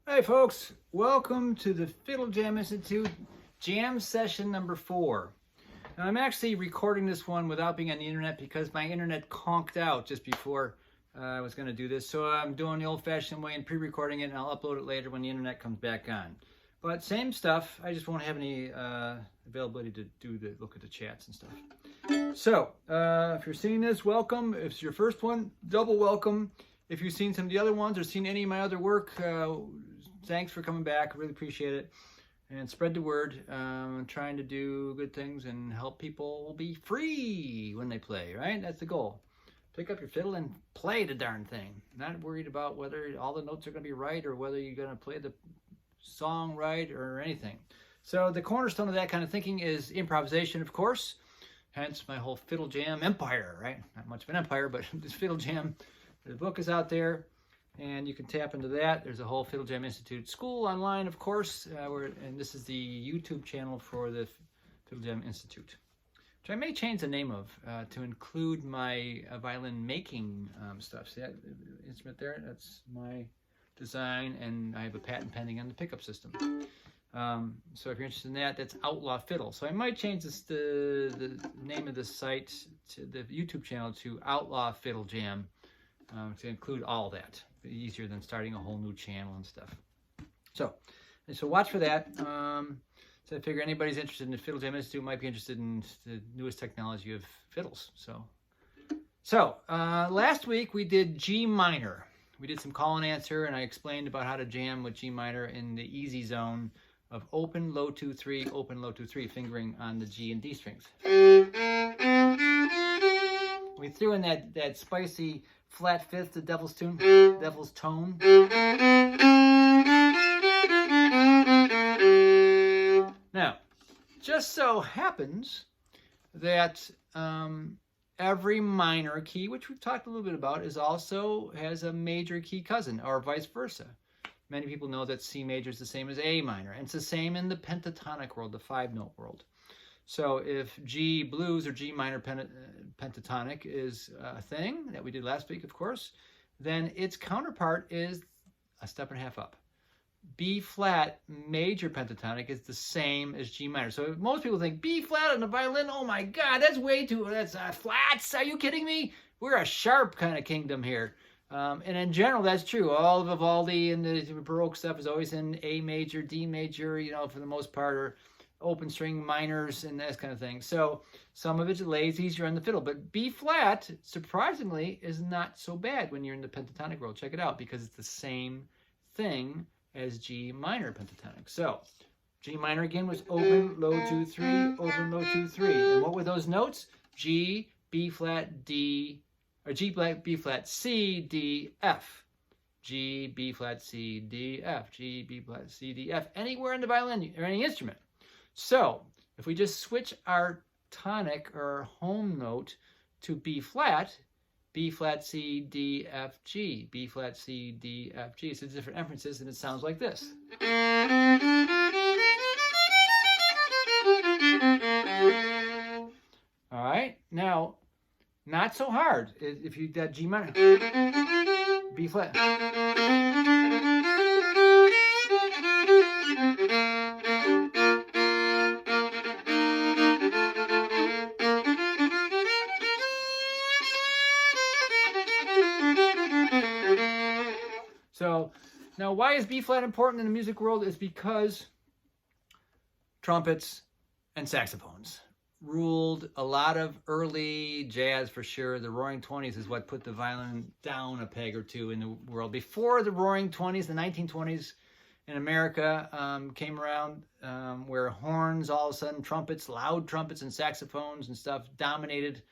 Hey folks, welcome to the Fiddle Jam Institute Jam Session number 4. Now I'm actually recording this one without being on the internet because my internet conked out just before I was going to do this. So I'm doing the old-fashioned way and pre-recording it, and I'll upload it later when the internet comes back on. But same stuff, I just won't have any availability to look at the chats and stuff. So if you're seeing this, welcome. If it's your first one, double welcome. If you've seen some of the other ones or seen any of my other work, thanks for coming back. Really appreciate it. And spread the word. I'm trying to do good things and help people be free when they play, right? That's the goal. Pick up your fiddle and play the darn thing. Not worried about whether all the notes are going to be right or whether you're going to play the song right or anything. So the cornerstone of that kind of thinking is improvisation, of course. Hence my whole Fiddle Jam empire, right? Not much of an empire, but this Fiddle Jam. The book is out there, and you can tap into that. There's a whole Fiddle Jam Institute school online, of course, and this is the YouTube channel for the Fiddle Jam Institute, which I may change the name of to include my violin making stuff. See that instrument there? That's my design, and I have a patent pending on the pickup system. So if you're interested in that, that's Outlaw Fiddle. So I might change the name of the site, to the YouTube channel, to Outlaw Fiddle Jam. To include all that. Easier than starting a whole new channel and stuff. So watch for that. So I figure anybody's interested in the Fiddle Jam Institute might be interested in the newest technology of fiddles. So last week we did G minor. We did some call and answer, and I explained about how to jam with G minor in the easy zone of open, low 2-3, open, low 2-3, fingering on the G and D strings. We threw in that spicy flat fifth, the devil's tune, devil's tone. Now, just so happens that every minor key, which we've talked a little bit about, also has a major key cousin, or vice versa. Many people know that C major is the same as A minor, and it's the same in the pentatonic world, the 5-note world. So if G blues or G minor pentatonic is a thing that we did last week, of course, then its counterpart is a step and a half up. B flat major pentatonic is the same as G minor. So most people think B flat on the violin, oh my God, that's way too, that's flats. Are you kidding me? We're a sharp kind of kingdom here. And in general, that's true. All of Vivaldi and the Baroque stuff is always in A major, D major, you know, for the most part, or open string minors and that kind of thing. So some of it lays easier on the fiddle, but B flat, surprisingly, is not so bad when you're in the pentatonic world. Check it out, because it's the same thing as G minor pentatonic. So G minor again was open, low 2-3, open, low 2-3. And what were those notes? G, B flat, D, or G flat, B flat, C, D, F. G, B flat, C, D, F. G, B flat, C, D, F. Anywhere in the violin or any instrument. So if we just switch our tonic or home note to B flat, C, D, F, G, B flat, C, D, F, G. So different inferences, and it sounds like this. All right, now, not so hard if you got G minor, B flat. So now why is B flat important in the music world? Is because trumpets and saxophones ruled a lot of early jazz, for sure. The Roaring 20s is what put the violin down a peg or two in the world. Before the Roaring 20s, the 1920s in America came around, where horns, all of a sudden, trumpets, loud trumpets and saxophones and stuff dominated.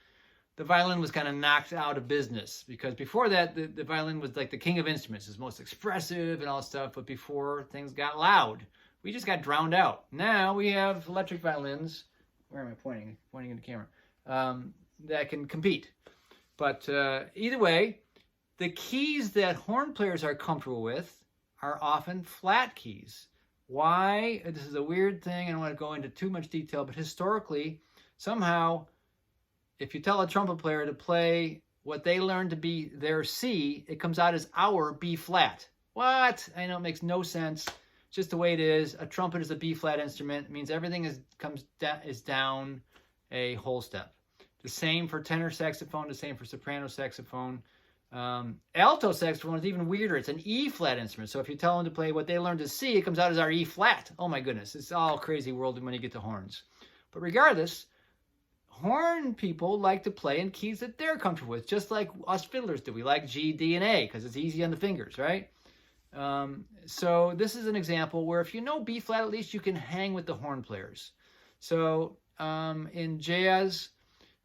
The violin was kind of knocked out of business, because before that, the violin was like the king of instruments. It's most expressive and all stuff, but before things got loud, we just got drowned out. Now we have electric violins. Where am I pointing? Pointing at the camera. That can compete. But either way, the keys that horn players are comfortable with are often flat keys. Why? This is a weird thing. I don't want to go into too much detail, but historically, somehow, if you tell a trumpet player to play what they learned to be their C, it comes out as our B flat. What? I know it makes no sense. Just the way it is. A trumpet is a B flat instrument. It means everything is down a whole step. The same for tenor saxophone, the same for soprano saxophone. Alto saxophone is even weirder. It's an E flat instrument. So if you tell them to play what they learned to C, it comes out as our E flat. Oh my goodness. It's all crazy world when you get to horns. But regardless, horn people like to play in keys that they're comfortable with, just like us fiddlers do. We like G, D, and A because it's easy on the fingers, right? So this is an example where if you know B flat, at least you can hang with the horn players. So in jazz,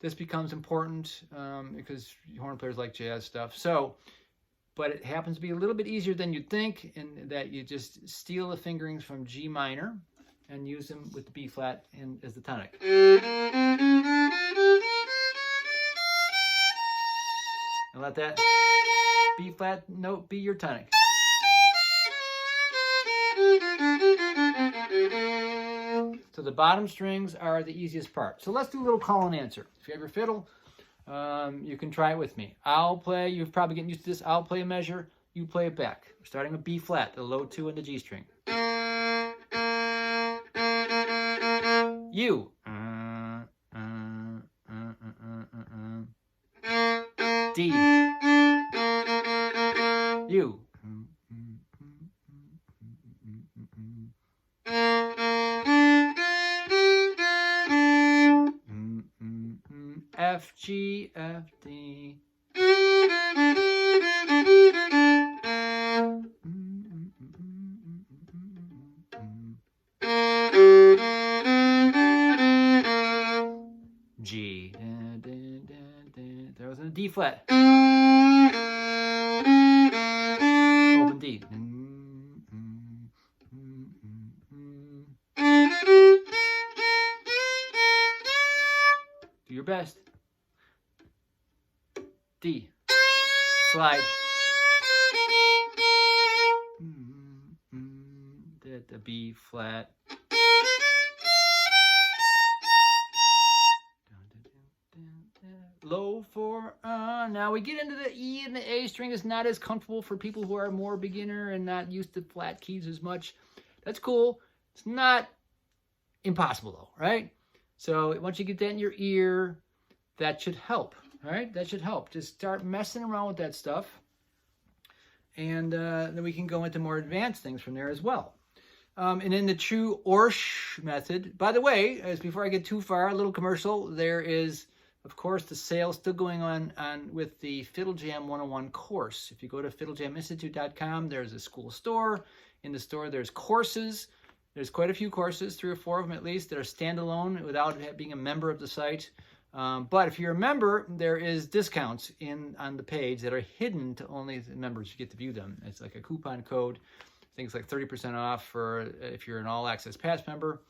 this becomes important because horn players like jazz stuff. So, but it happens to be a little bit easier than you'd think in that you just steal the fingerings from G minor and use them with the B flat as the tonic. And let that B flat note be your tonic. So the bottom strings are the easiest part. So let's do a little call and answer. If you have your fiddle, you can try it with me. I'll play, you're probably getting used to this. I'll play a measure, you play it back. We're starting with B flat, the low 2 and the G string. You. D. You. F, G, F, D. G. There was a D flat. Open D. Do your best. D. Slide. The B flat. Low 4. Now we get into the E and the A string. Is not as comfortable for people who are more beginner and not used to flat keys as much. That's cool. It's not impossible though, right? So once you get that in your ear, that should help. All right, that should help. Just start messing around with that stuff. And then we can go into more advanced things from there as well. And in the true ORSH method, by the way, as before I get too far, a little commercial, there is, of course, the sale still going on with the Fiddle Jam 101 course. If you go to fiddlejaminstitute.com, there's a school store. In the store, there's courses. There's quite a few courses, 3 or 4 of them at least, that are standalone without being a member of the site. But if you're a member, there is discounts on the page that are hidden to only the members who get to view them. It's like a coupon code. Things like 30% off for if you're an All Access Pass member.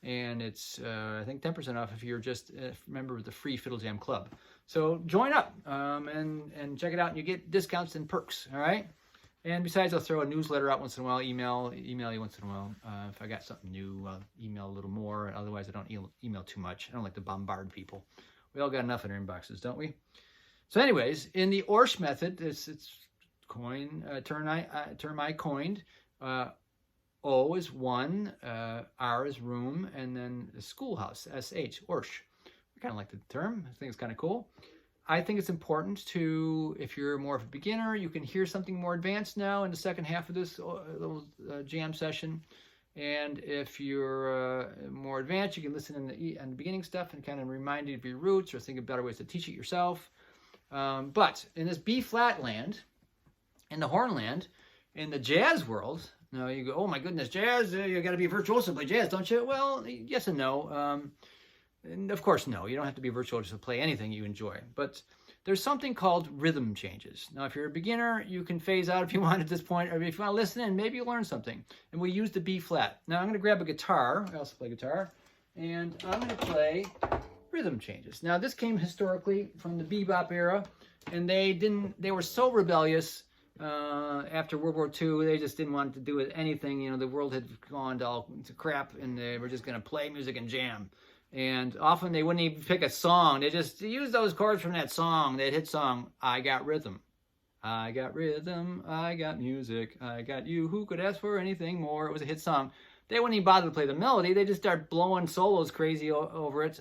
And it's, I think, 10% off if you're just a member of the free Fiddle Jam Club. So join up and check it out, and you get discounts and perks, all right? And besides, I'll throw a newsletter out once in a while, email you once in a while. If I got something new, I'll email a little more. Otherwise, I don't email too much. I don't like to bombard people. We all got enough in our inboxes, don't we? So anyways, in the ORSH method, it's term I coined. O is 1, R is room, and then the schoolhouse, SH, ORSH. I kind of like the term. I think it's kind of cool. I think it's important to, if you're more of a beginner, you can hear something more advanced now in the second half of this little jam session. And if you're more advanced, you can listen in the beginning stuff and kind of remind you of your roots or think of better ways to teach it yourself. But in this B flat land, in the horn land, in the jazz world, now you go, oh my goodness, jazz, you got to be a virtuoso to play jazz, don't you? Well, yes and no. And of course, no, you don't have to be a virtuoso to play anything you enjoy. But there's something called rhythm changes. Now, if you're a beginner, you can phase out if you want at this point, or if you want to listen in, maybe you'll learn something. And we use the B flat. Now, I'm going to grab a guitar. I also play guitar. And I'm going to play rhythm changes. Now, this came historically from the bebop era, and they were so rebellious after World War II. They just didn't want to do with anything. You know, the world had gone to crap, and they were just going to play music and jam. And often they wouldn't even pick a song. They just use those chords from that song, that hit song, I Got Rhythm. I got rhythm, I got music, I got you, who could ask for anything more? It was a hit song. They wouldn't even bother to play the melody. They just start blowing solos crazy over it.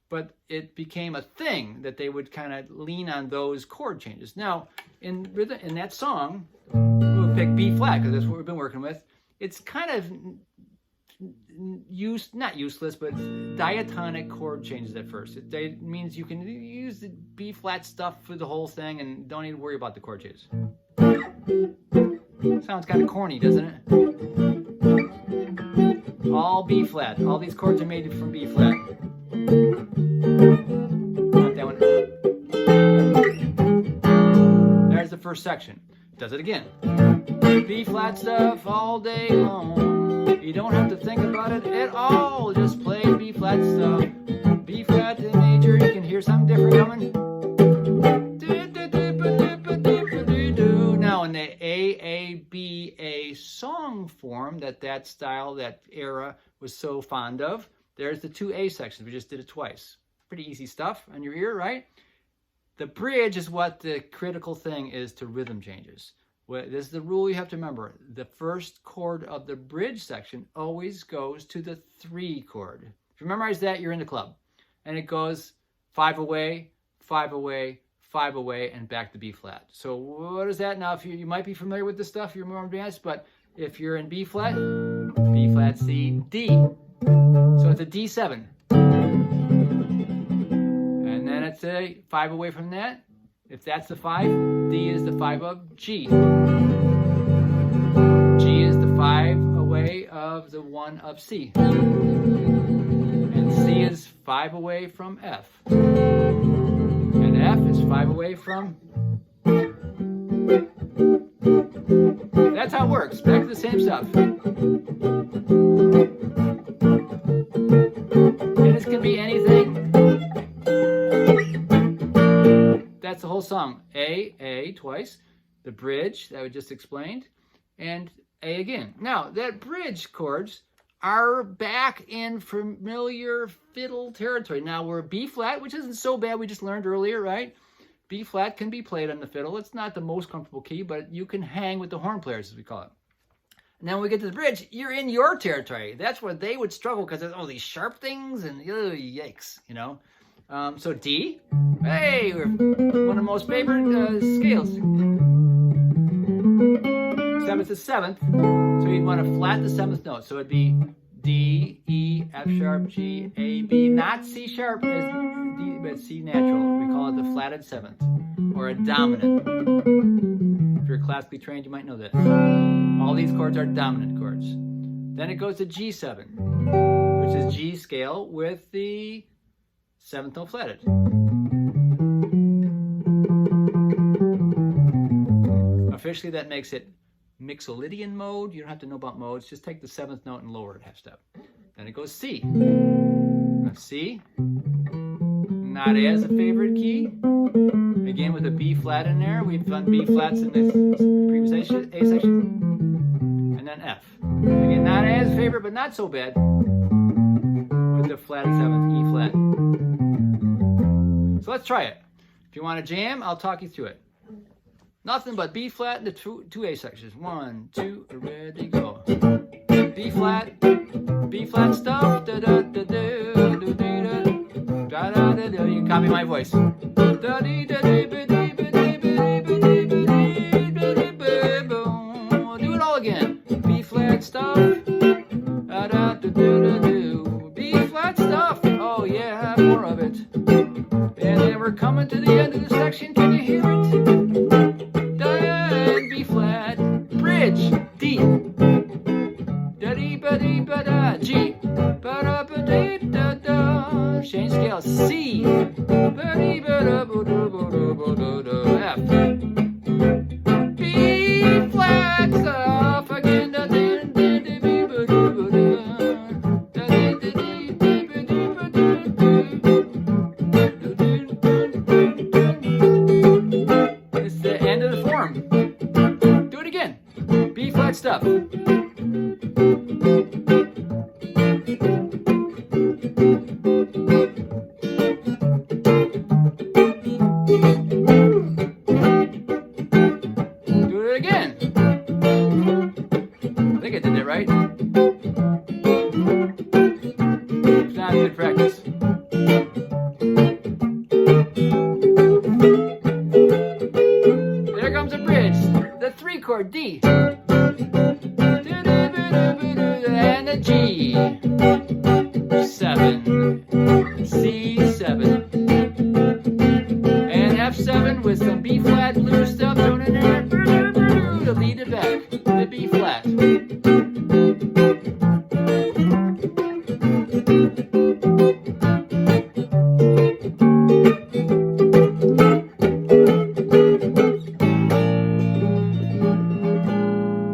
But it became a thing that they would kind of lean on those chord changes. Now, in that song, we'll pick B flat because that's what we've been working with. It's kind of not useless, but diatonic chord changes at first. It means you can use the B flat stuff for the whole thing and don't need to worry about the chord changes. Sounds kind of corny, doesn't it? All B flat. All these chords are made from B flat. Not that one. There's the first section. Does it again. B flat stuff all day long. You don't have to think about it at all. Just play B flat stuff. B flat to major. You can hear something different coming. Now in the AABA song form that style, that era was so fond of, there's the two A sections. We just did it twice. Pretty easy stuff on your ear, right? The bridge is what the critical thing is to rhythm changes. This is the rule you have to remember. The first chord of the bridge section always goes to the 3 chord. If you memorize that, you're in the club. And it goes 5 away, 5 away, 5 away, and back to B flat. So what is that? Now, if you might be familiar with this stuff, you're more advanced, but if you're in B flat, C, D. So it's a D7. And then it's a 5 away from that. If that's the 5, D is the 5 of G. G is the 5 away of the 1 of C. And C is 5 away from F. And F is 5 away from... That's how it works. Back to the same stuff. And this can be anything. That's the whole song. A twice. The bridge that we just explained. And A again. Now, that bridge chords are back in familiar fiddle territory. Now, we're B flat, which isn't so bad. We just learned earlier, right? B flat can be played on the fiddle. It's not the most comfortable key, but you can hang with the horn players, as we call it. And then when we get to the bridge, you're in your territory. That's where they would struggle because there's all these sharp things and yikes, you know. So D, hey, we're one of the most favorite scales. 7th is 7th, so you'd want to flat the 7th note. So it'd be D, E, F sharp, G, A, B, not C sharp as D, but C natural. We call it the flatted 7th, or a dominant. If you're classically trained, you might know that. All these chords are dominant chords. Then it goes to G7, which is G scale with the 7th note flatted. Officially, that makes it Mixolydian mode. You don't have to know about modes. Just take the 7th note and lower it half step. Then it goes C. Now C, not as a favorite key. Again, with a B flat in there. We've done B flats in this previous A section. And then F. Again, not as favorite, but not so bad. With the flatted 7th, E flat. So let's try it. If you want to jam, I'll talk you through it. Nothing but B flat in the two A sections. 1, 2, ready, go. B flat stuff. Da da da da da da da da da. You can copy my voice. Da dee da dee ba dee ba dee ba dee ba dee ba dee ba dee ba boom. Do it all again. B flat stuff. Da da da da da. B flat stuff. Oh yeah, more of it. And then we're coming to the end of the section. Can you hear it? B flat, bridge, D, da dee ba dee ba da, G, ba da ba dee da da, change scale, C, ba dee ba da ba da ba da ba da da, F, B flat stuff again, da dee da dee ba dee ba da, da dee da dee ba dee ba da da. It's the end of the form. B flat stuff. right? It's not good practice. There comes a bridge. The 3 chord D. And a G. 7. C7. And F7 with some B flat loose stuff thrown in there to lead it back. The B flat.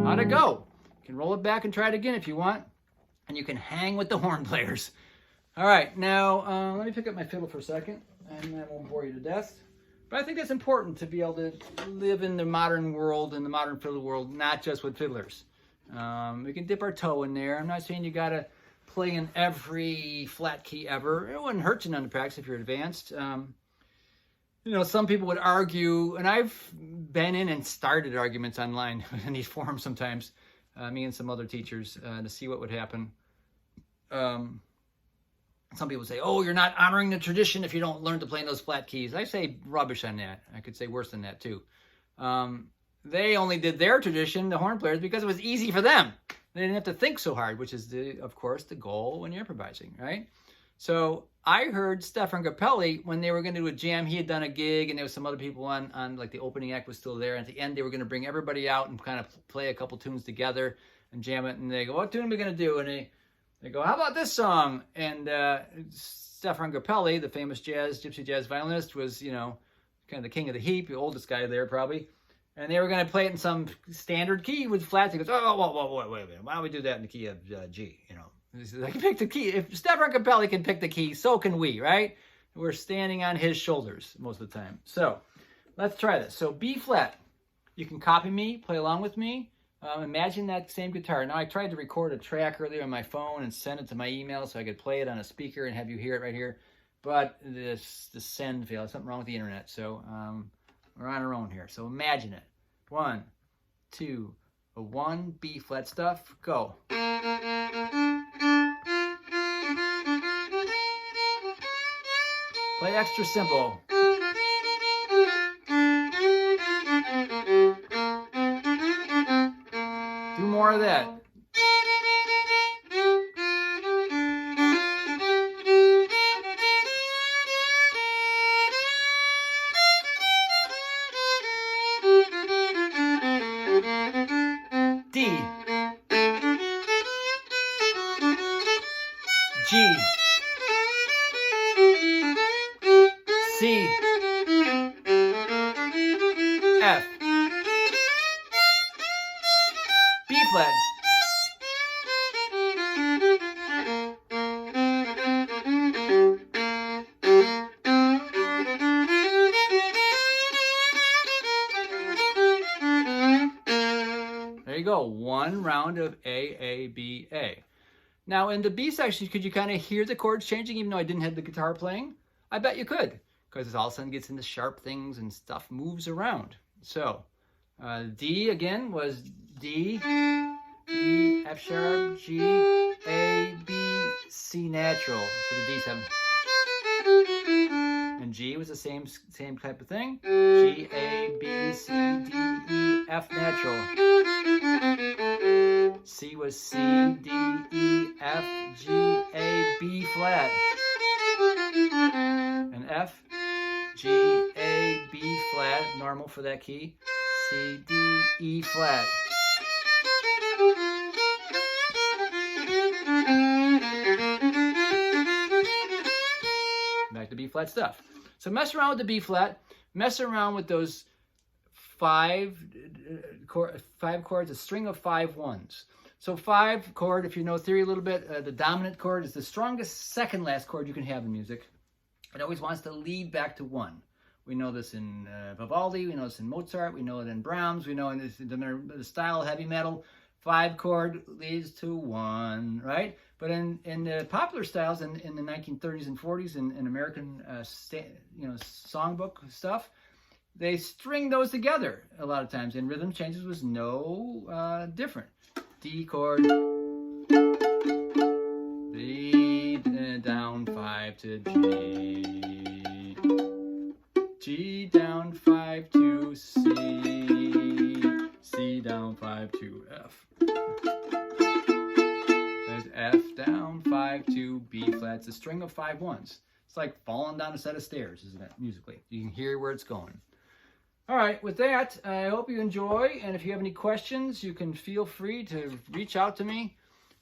How'd it go? You can roll it back and try it again if you want. And you can hang with the horn players. All right, now let me pick up my fiddle for a second, and I won't bore you to death. But I think that's important to be able to live in the modern world, in the modern fiddle world, not just with fiddlers. We can dip our toe in there. I'm not saying you got to play in every flat key ever. It wouldn't hurt you none to practice if you're advanced. You know, some people would argue, and I've been in and started arguments online in these forums sometimes, me and some other teachers, to see what would happen. Some people say, oh, you're not honoring the tradition if you don't learn to play in those flat keys. I say rubbish on that. I could say worse than that, too. They only did their tradition, the horn players, because it was easy for them. They didn't have to think so hard, which is, of course, the goal when you're improvising, right? So I heard Stefan Grappelli, when they were going to do a jam, he had done a gig, and there was some other people on like the opening act was still there. And at the end, they were going to bring everybody out and kind of play a couple tunes together and jam it. And they go, what tune are we going to do? And they go, how about this song? And Stefan Grappelli, the famous gypsy jazz violinist, was, you know, kind of the king of the heap, the oldest guy there probably. And they were going to play it in some standard key with flats. He goes, oh, wait a minute. Why don't we do that in the key of G, you know? I can pick the key. If Stefan Grappelli can pick the key, so can we, right? We're standing on his shoulders most of the time. So let's try this. So B flat. You can copy me, play along with me. Imagine that same guitar. Now, I tried to record a track earlier on my phone and send it to my email so I could play it on a speaker and have you hear it right here. But the send failed. Something wrong with the internet. So we're on our own here. So imagine it. 1, 2, 1, B flat stuff. Go. Play extra simple. Do more of that. D. G. C. F. B flat. There you go. One round of A, B, A. Now in the B section, could you kind of hear the chords changing even though I didn't have the guitar playing? I bet you could, because it all of a sudden gets into sharp things and stuff moves around. So D again was D, E, F sharp, G, A, B, C natural for the D7. And G was the same type of thing. G, A, B, C, D, E, F natural. C was C, D, E, F, G, A, B flat. And F, G, A, B flat, normal for that key. C, D, E flat. Back to B flat stuff. So mess around with the B flat. Mess around with those five chords, a string of 5 ones. So 5 chord, if you know theory a little bit, the dominant chord is the strongest second last chord you can have in music. It always wants to lead back to 1. We know this in Vivaldi, we know this in Mozart, we know it in Brahms, we know in the style of heavy metal, 5 chord leads to 1, right? But in the popular styles in the 1930s and 40s in American songbook stuff, they string those together a lot of times, and rhythm changes was no different. D chord, D down 5 to G, G down 5 to C, C down 5 to F. There's F down 5 to B flat. It's a string of 5 ones. It's like falling down a set of stairs, isn't it, musically? You can hear where it's going. All right, with that, I hope you enjoy, and if you have any questions, you can feel free to reach out to me.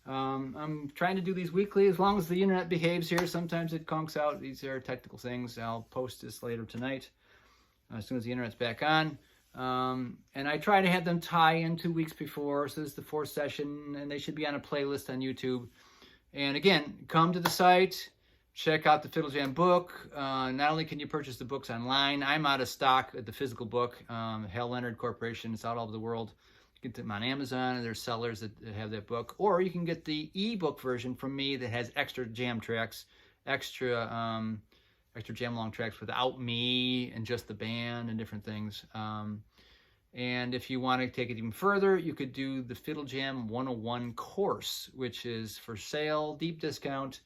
I'm trying to do these weekly as long as the internet behaves here. Sometimes it conks out. These are technical things. I'll post this later tonight as soon as the internet's back on. And I try to have them tie in 2 weeks before, so this is the 4th session, and they should be on a playlist on YouTube. And again, come to the site. Check out the Fiddle Jam book. Not only can you purchase the books online, I'm out of stock at the physical book. Hal Leonard Corporation, it's out all over the world. You can get them on Amazon, and there's sellers that have that book. Or you can get the e-book version from me that has extra jam tracks, extra jam long tracks without me and just the band and different things. And if you want to take it even further, you could do the Fiddle Jam 101 course, which is for sale, deep discount,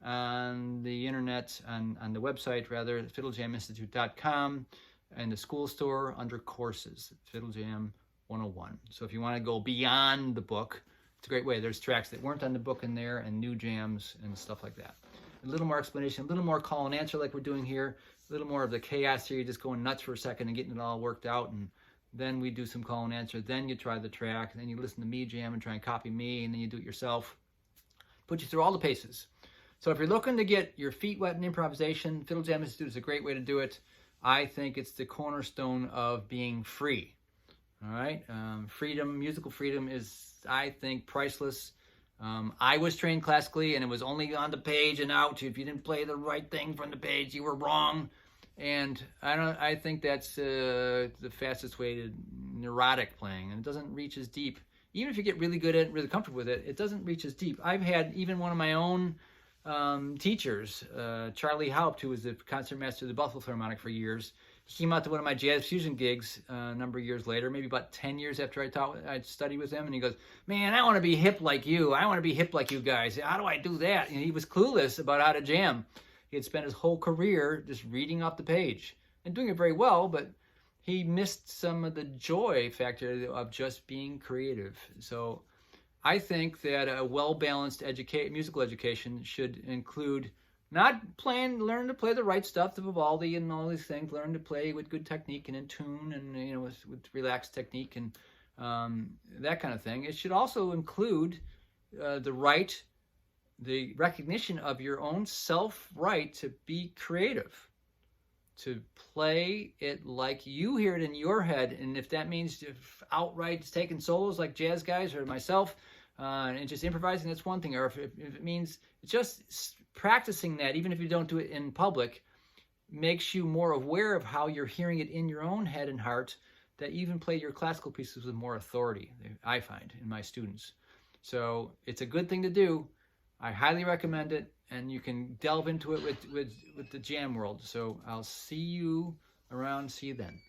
on the internet, on the website rather, fiddlejaminstitute.com, and the school store under courses, Fiddle Jam 101. So if you want to go beyond the book, it's a great way. There's tracks that weren't on the book in there and new jams and stuff like that. A little more explanation, a little more call and answer like we're doing here, a little more of the chaos here, just going nuts for a second and getting it all worked out, and then we do some call and answer, then you try the track, and then you listen to me jam and try and copy me, and then you do it yourself. Put you through all the paces. So if you're looking to get your feet wet in improvisation, Fiddle Jam Institute is a great way to do it. I think it's the cornerstone of being free. All right? Freedom, musical freedom is, I think, priceless. I was trained classically, and it was only on the page and out. If you didn't play the right thing from the page, you were wrong. And I think that's the fastest way to neurotic playing, and it doesn't reach as deep. Even if you get really good at it, really comfortable with it, it doesn't reach as deep. I've had even one of my own teachers, Charlie Haupt, who was the concertmaster of the Buffalo Philharmonic for years. He came out to one of my jazz fusion gigs a number of years later, maybe about 10 years after I studied with him, and he goes, "Man, I want to be hip like you. I want to be hip like you guys. How do I do that?" And he was clueless about how to jam. He had spent his whole career just reading off the page and doing it very well, but he missed some of the joy factor of just being creative. So I think that a well-balanced musical education should include not learn to play the right stuff, the Vivaldi and all these things, learn to play with good technique and in tune and, with relaxed technique and that kind of thing. It should also include the recognition of your own self-right to be creative, to play it like you hear it in your head. And if that means outright taking solos like jazz guys or myself, and just improvising, that's one thing. Or if it means just practicing that, even if you don't do it in public, makes you more aware of how you're hearing it in your own head and heart, that you even play your classical pieces with more authority, I find, in my students. So it's a good thing to do. I highly recommend it, and you can delve into it with the jam world. So I'll see you around. See you then.